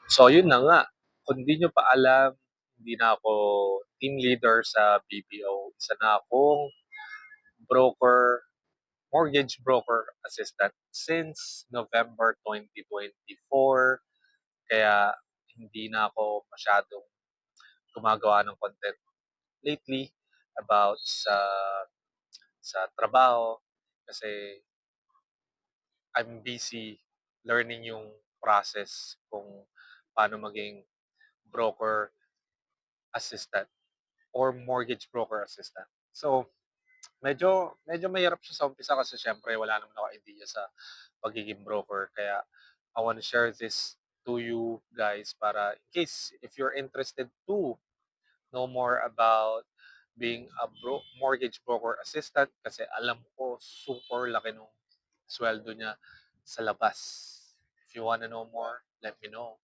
So yun na nga, kung di niyo pa alam, hindi na ako team leader sa BPO. Isa na akong broker, mortgage broker assistant since November 2024. Kaya hindi na ako masyadong gumagawa ng content lately about sa trabaho kasi I'm busy learning yung process kung paano maging broker assistant or mortgage broker assistant. So, medyo mahirap siya sa umpisa kasi siyempre wala naman ako idea sa pagiging broker. Kaya I want to share this to you guys para in case if you're interested to know more about being a mortgage broker assistant kasi alam ko super laki nung sweldo niya sa labas. If you wanna know more, let me know.